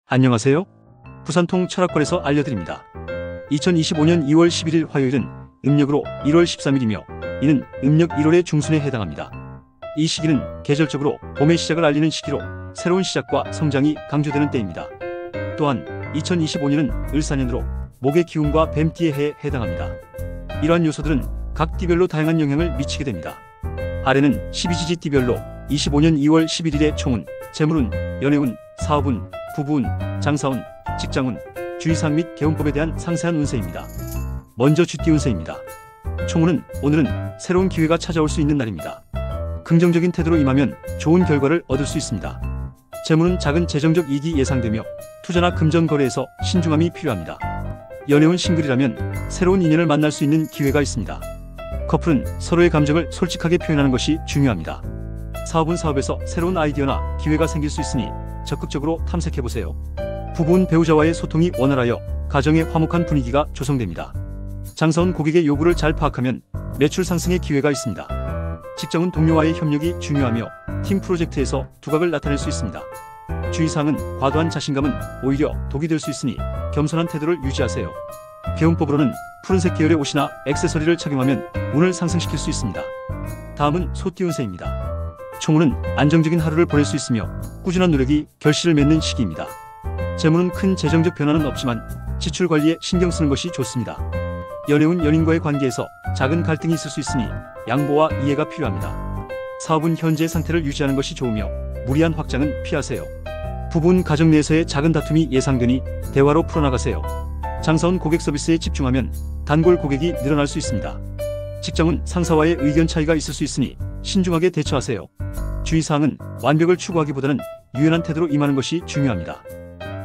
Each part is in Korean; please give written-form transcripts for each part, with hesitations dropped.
안녕하세요. 부산통 철학관에서 알려드립니다. 2025년 2월 11일 화요일은 음력으로 1월 13일이며 이는 음력 1월의 중순에 해당합니다. 이 시기는 계절적으로 봄의 시작을 알리는 시기로 새로운 시작과 성장이 강조되는 때입니다. 또한 2025년은 을사년으로 목의 기운과 뱀띠의 해에 해당합니다. 이러한 요소들은 각 띠별로 다양한 영향을 미치게 됩니다. 아래는 12지지 띠별로 25년 2월 11일의 총운, 재물운, 연애운, 사업운, 부부운, 장사운, 직장운, 주의사항 및 개운법에 대한 상세한 운세입니다. 먼저 쥐띠 운세입니다. 총운은 오늘은 새로운 기회가 찾아올 수 있는 날입니다. 긍정적인 태도로 임하면 좋은 결과를 얻을 수 있습니다. 재물은 작은 재정적 이익이 예상되며 투자나 금전 거래에서 신중함이 필요합니다. 연애운 싱글이라면 새로운 인연을 만날 수 있는 기회가 있습니다. 커플은 서로의 감정을 솔직하게 표현하는 것이 중요합니다. 사업은 사업에서 새로운 아이디어나 기회가 생길 수 있으니 적극적으로 탐색해보세요. 부부는 배우자와의 소통이 원활하여 가정의 화목한 분위기가 조성됩니다. 장사원 고객의 요구를 잘 파악하면 매출 상승의 기회가 있습니다. 직장은 동료와의 협력이 중요하며 팀 프로젝트에서 두각을 나타낼 수 있습니다. 주의사항은 과도한 자신감은 오히려 독이 될 수 있으니 겸손한 태도를 유지하세요. 개운법으로는 푸른색 계열의 옷이나 액세서리를 착용하면 운을 상승시킬 수 있습니다. 다음은 소띠 운세입니다. 총운은 안정적인 하루를 보낼 수 있으며 꾸준한 노력이 결실을 맺는 시기입니다. 재물은 큰 재정적 변화는 없지만 지출 관리에 신경 쓰는 것이 좋습니다. 연애운 연인과의 관계에서 작은 갈등이 있을 수 있으니 양보와 이해가 필요합니다. 사업은 현재의 상태를 유지하는 것이 좋으며 무리한 확장은 피하세요. 부부는 가정 내에서의 작은 다툼이 예상되니 대화로 풀어나가세요. 장사원 고객 서비스에 집중하면 단골 고객이 늘어날 수 있습니다. 직장은 상사와의 의견 차이가 있을 수 있으니 신중하게 대처하세요. 주의사항은 완벽을 추구하기보다는 유연한 태도로 임하는 것이 중요합니다.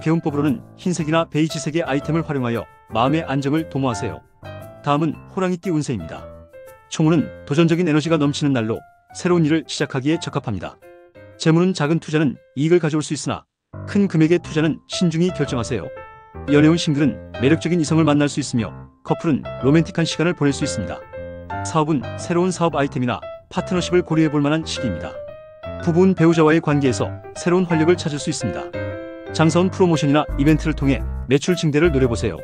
개운법으로는 흰색이나 베이지색의 아이템을 활용하여 마음의 안정을 도모하세요. 다음은 호랑이띠 운세입니다. 총운은 도전적인 에너지가 넘치는 날로 새로운 일을 시작하기에 적합합니다. 재물은 작은 투자는 이익을 가져올 수 있으나 큰 금액의 투자는 신중히 결정하세요. 연애운 싱글은 매력적인 이성을 만날 수 있으며 커플은 로맨틱한 시간을 보낼 수 있습니다. 사업은 새로운 사업 아이템이나 파트너십을 고려해 볼 만한 시기입니다. 부부는 배우자와의 관계에서 새로운 활력을 찾을 수 있습니다. 장사원 프로모션이나 이벤트를 통해 매출 증대를 노려보세요.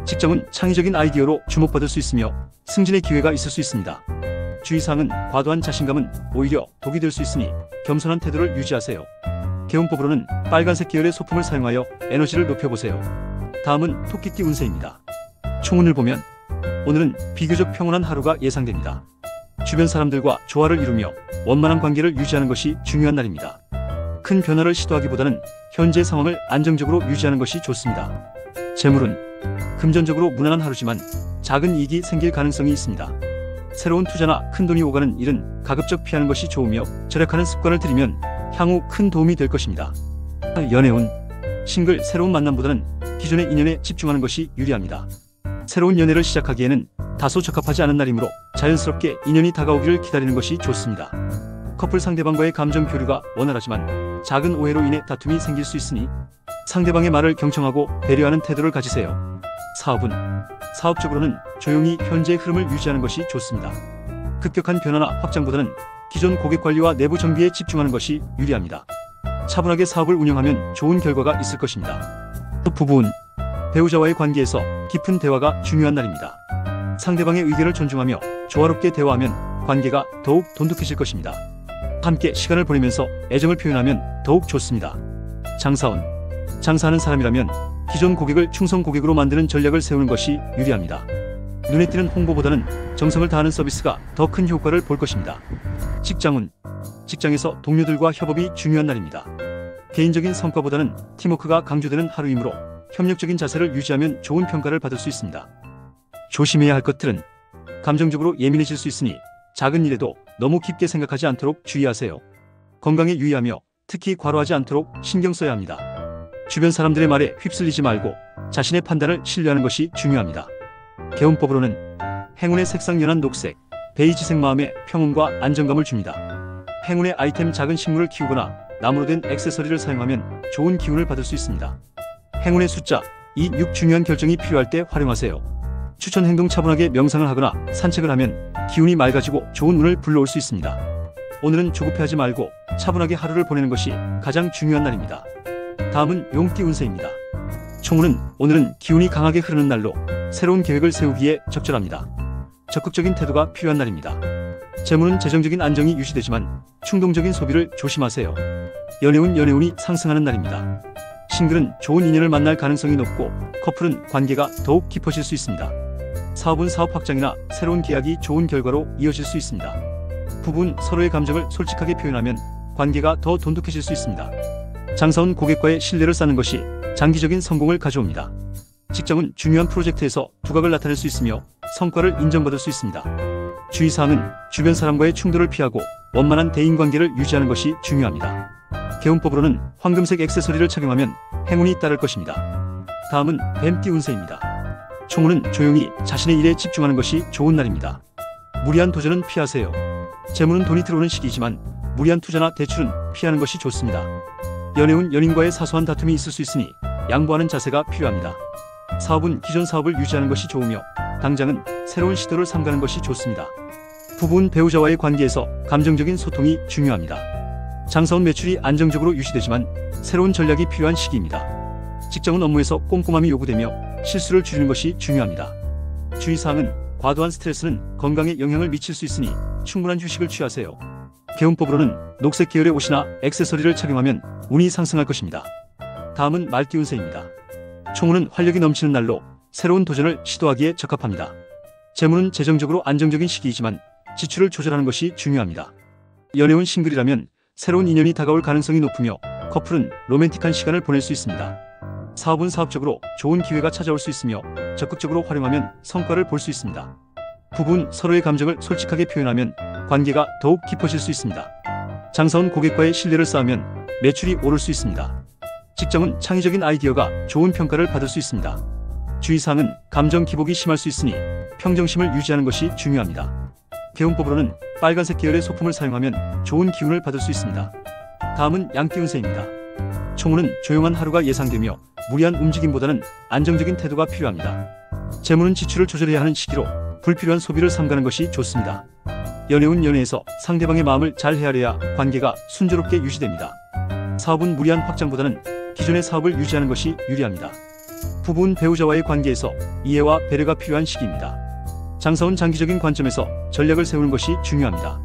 직장은 창의적인 아이디어로 주목받을 수 있으며 승진의 기회가 있을 수 있습니다. 주의사항은 과도한 자신감은 오히려 독이 될 수 있으니 겸손한 태도를 유지하세요. 개운법으로는 빨간색 계열의 소품을 사용하여 에너지를 높여보세요. 다음은 토끼띠 운세입니다. 총운을 보면 오늘은 비교적 평온한 하루가 예상됩니다. 주변 사람들과 조화를 이루며 원만한 관계를 유지하는 것이 중요한 날입니다. 큰 변화를 시도하기보다는 현재 상황을 안정적으로 유지하는 것이 좋습니다. 재물은 금전적으로 무난한 하루지만 작은 이익이 생길 가능성이 있습니다. 새로운 투자나 큰돈이 오가는 일은 가급적 피하는 것이 좋으며 절약하는 습관을 들이면 향후 큰 도움이 될 것입니다. 연애운 싱글 새로운 만남보다는 기존의 인연에 집중하는 것이 유리합니다. 새로운 연애를 시작하기에는 다소 적합하지 않은 날이므로 자연스럽게 인연이 다가오기를 기다리는 것이 좋습니다. 커플 상대방과의 감정 교류가 원활하지만 작은 오해로 인해 다툼이 생길 수 있으니 상대방의 말을 경청하고 배려하는 태도를 가지세요. 사업은 사업적으로는 조용히 현재의 흐름을 유지하는 것이 좋습니다. 급격한 변화나 확장보다는 기존 고객 관리와 내부 정비에 집중하는 것이 유리합니다. 차분하게 사업을 운영하면 좋은 결과가 있을 것입니다. 부부는 배우자와의 관계에서 깊은 대화가 중요한 날입니다. 상대방의 의견을 존중하며 조화롭게 대화하면 관계가 더욱 돈독해질 것입니다. 함께 시간을 보내면서 애정을 표현하면 더욱 좋습니다. 장사원 장사하는 사람이라면 기존 고객을 충성 고객으로 만드는 전략을 세우는 것이 유리합니다. 눈에 띄는 홍보보다는 정성을 다하는 서비스가 더 큰 효과를 볼 것입니다. 직장운 직장에서 동료들과 협업이 중요한 날입니다. 개인적인 성과보다는 팀워크가 강조되는 하루이므로 협력적인 자세를 유지하면 좋은 평가를 받을 수 있습니다. 조심해야 할 것들은 감정적으로 예민해질 수 있으니 작은 일에도 너무 깊게 생각하지 않도록 주의하세요. 건강에 유의하며 특히 과로하지 않도록 신경 써야 합니다. 주변 사람들의 말에 휩쓸리지 말고 자신의 판단을 신뢰하는 것이 중요합니다. 개운법으로는 행운의 색상 연한 녹색, 베이지색 마음에 평온과 안정감을 줍니다. 행운의 아이템 작은 식물을 키우거나 나무로 된 액세서리를 사용하면 좋은 기운을 받을 수 있습니다. 행운의 숫자 2, 6 중요한 결정이 필요할 때 활용하세요. 추천 행동 차분하게 명상을 하거나 산책을 하면 기운이 맑아지고 좋은 운을 불러올 수 있습니다. 오늘은 조급해하지 말고 차분하게 하루를 보내는 것이 가장 중요한 날입니다. 다음은 용띠 운세입니다. 총운은 오늘은 기운이 강하게 흐르는 날로 새로운 계획을 세우기에 적절합니다. 적극적인 태도가 필요한 날입니다. 재물은 재정적인 안정이 유지되지만 충동적인 소비를 조심하세요. 연애운이 상승하는 날입니다. 싱글은 좋은 인연을 만날 가능성이 높고 커플은 관계가 더욱 깊어질 수 있습니다. 사업은 사업 확장이나 새로운 계약이 좋은 결과로 이어질 수 있습니다. 부부는 서로의 감정을 솔직하게 표현하면 관계가 더 돈독해질 수 있습니다. 장사원 고객과의 신뢰를 쌓는 것이 장기적인 성공을 가져옵니다. 직장은 중요한 프로젝트에서 두각을 나타낼 수 있으며 성과를 인정받을 수 있습니다. 주의사항은 주변 사람과의 충돌을 피하고 원만한 대인관계를 유지하는 것이 중요합니다. 개운법으로는 황금색 액세서리를 착용하면 행운이 따를 것입니다. 다음은 뱀띠 운세입니다. 총운은 조용히 자신의 일에 집중하는 것이 좋은 날입니다. 무리한 도전은 피하세요. 재물은 돈이 들어오는 시기이지만 무리한 투자나 대출은 피하는 것이 좋습니다. 연애운 연인과의 사소한 다툼이 있을 수 있으니 양보하는 자세가 필요합니다. 사업은 기존 사업을 유지하는 것이 좋으며 당장은 새로운 시도를 삼가는 것이 좋습니다. 부부는 배우자와의 관계에서 감정적인 소통이 중요합니다. 장사원 매출이 안정적으로 유지되지만 새로운 전략이 필요한 시기입니다. 직장은 업무에서 꼼꼼함이 요구되며 실수를 줄이는 것이 중요합니다. 주의사항은 과도한 스트레스는 건강에 영향을 미칠 수 있으니 충분한 휴식을 취하세요. 개운법으로는 녹색 계열의 옷이나 액세서리를 착용하면 운이 상승할 것입니다. 다음은 말띠 운세입니다. 총운은 활력이 넘치는 날로 새로운 도전을 시도하기에 적합합니다. 재물은 재정적으로 안정적인 시기이지만 지출을 조절하는 것이 중요합니다. 연애운 싱글이라면 새로운 인연이 다가올 가능성이 높으며 커플은 로맨틱한 시간을 보낼 수 있습니다. 사업은 사업적으로 좋은 기회가 찾아올 수 있으며 적극적으로 활용하면 성과를 볼 수 있습니다. 부부는 서로의 감정을 솔직하게 표현하면 관계가 더욱 깊어질 수 있습니다. 장사원 고객과의 신뢰를 쌓으면 매출이 오를 수 있습니다. 직장은 창의적인 아이디어가 좋은 평가를 받을 수 있습니다. 주의사항은 감정 기복이 심할 수 있으니 평정심을 유지하는 것이 중요합니다. 개운법으로는 빨간색 계열의 소품을 사용하면 좋은 기운을 받을 수 있습니다. 다음은 양띠 운세입니다. 총운은 조용한 하루가 예상되며 무리한 움직임보다는 안정적인 태도가 필요합니다. 재물은 지출을 조절해야 하는 시기로 불필요한 소비를 삼가는 것이 좋습니다. 연애운 연애에서 상대방의 마음을 잘 헤아려야 관계가 순조롭게 유지됩니다. 사업은 무리한 확장보다는 기존의 사업을 유지하는 것이 유리합니다. 부부는 배우자와의 관계에서 이해와 배려가 필요한 시기입니다. 장사원 장기적인 관점에서 전략을 세우는 것이 중요합니다.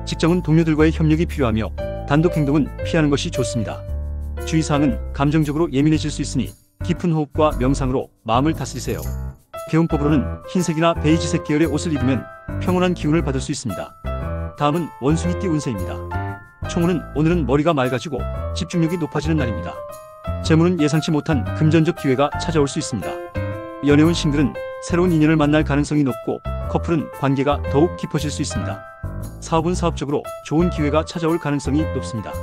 직장은 동료들과의 협력이 필요하며 단독 행동은 피하는 것이 좋습니다. 주의사항은 감정적으로 예민해질 수 있으니 깊은 호흡과 명상으로 마음을 다스리세요. 개운법으로는 흰색이나 베이지색 계열의 옷을 입으면 평온한 기운을 받을 수 있습니다. 다음은 원숭이띠 운세입니다. 총운은 오늘은 머리가 맑아지고 집중력이 높아지는 날입니다. 재물은 예상치 못한 금전적 기회가 찾아올 수 있습니다. 연애운 싱글은 새로운 인연을 만날 가능성이 높고 커플은 관계가 더욱 깊어질 수 있습니다. 사업은 사업적으로 좋은 기회가 찾아올 가능성이 높습니다.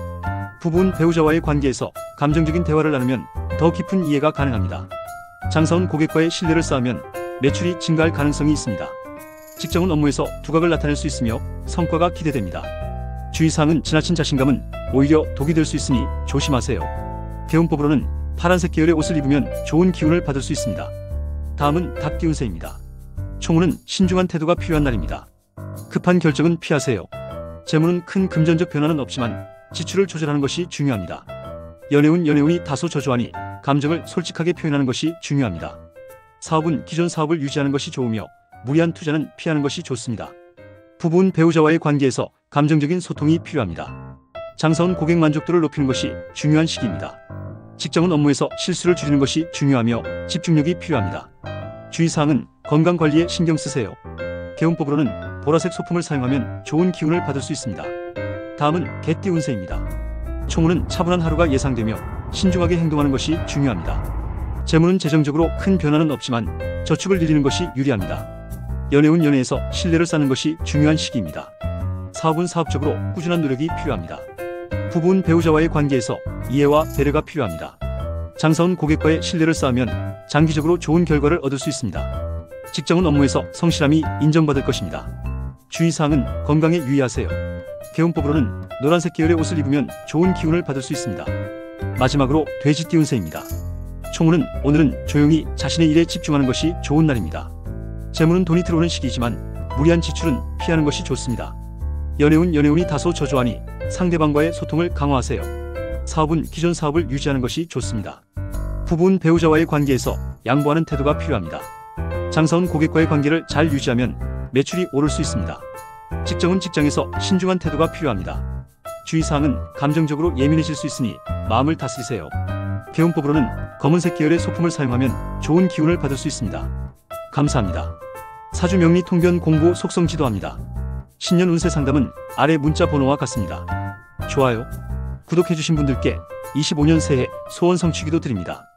부부는 배우자와의 관계에서 감정적인 대화를 나누면 더 깊은 이해가 가능합니다. 장사원 고객과의 신뢰를 쌓으면 매출이 증가할 가능성이 있습니다. 직장은 업무에서 두각을 나타낼 수 있으며 성과가 기대됩니다. 주의사항은 지나친 자신감은 오히려 독이 될 수 있으니 조심하세요. 개운법으로는 파란색 계열의 옷을 입으면 좋은 기운을 받을 수 있습니다. 다음은 닭띠 운세입니다. 총운은 신중한 태도가 필요한 날입니다. 급한 결정은 피하세요. 재물은 큰 금전적 변화는 없지만 지출을 조절하는 것이 중요합니다. 연애운이 다소 저조하니 감정을 솔직하게 표현하는 것이 중요합니다. 사업은 기존 사업을 유지하는 것이 좋으며 무리한 투자는 피하는 것이 좋습니다. 부부는 배우자와의 관계에서 감정적인 소통이 필요합니다. 장사원 고객 만족도를 높이는 것이 중요한 시기입니다. 직장은 업무에서 실수를 줄이는 것이 중요하며 집중력이 필요합니다. 주의사항은 건강관리에 신경 쓰세요. 개운법으로는 보라색 소품을 사용하면 좋은 기운을 받을 수 있습니다. 다음은 개띠 운세입니다. 총운은 차분한 하루가 예상되며 신중하게 행동하는 것이 중요합니다. 재물은 재정적으로 큰 변화는 없지만 저축을 늘리는 것이 유리합니다. 연애운 연애에서 신뢰를 쌓는 것이 중요한 시기입니다. 사업은 사업적으로 꾸준한 노력이 필요합니다. 부부는 배우자와의 관계에서 이해와 배려가 필요합니다. 장사원 고객과의 신뢰를 쌓으면 장기적으로 좋은 결과를 얻을 수 있습니다. 직장은 업무에서 성실함이 인정받을 것입니다. 주의사항은 건강에 유의하세요. 개운법으로는 노란색 계열의 옷을 입으면 좋은 기운을 받을 수 있습니다. 마지막으로 돼지띠 운세입니다. 총운은 오늘은 조용히 자신의 일에 집중하는 것이 좋은 날입니다. 재물은 돈이 들어오는 시기이지만 무리한 지출은 피하는 것이 좋습니다. 연애운이 다소 저조하니 상대방과의 소통을 강화하세요. 사업은 기존 사업을 유지하는 것이 좋습니다. 부부는 배우자와의 관계에서 양보하는 태도가 필요합니다. 장사원 고객과의 관계를 잘 유지하면 매출이 오를 수 있습니다. 직장은 직장에서 신중한 태도가 필요합니다. 주의사항은 감정적으로 예민해질 수 있으니 마음을 다스리세요. 개운법으로는 검은색 계열의 소품을 사용하면 좋은 기운을 받을 수 있습니다. 감사합니다. 사주 명리 통변 공부 속성 지도합니다. 신년 운세 상담은 아래 문자 번호와 같습니다. 좋아요, 구독해주신 분들께 25년 새해 소원 성취기도 드립니다.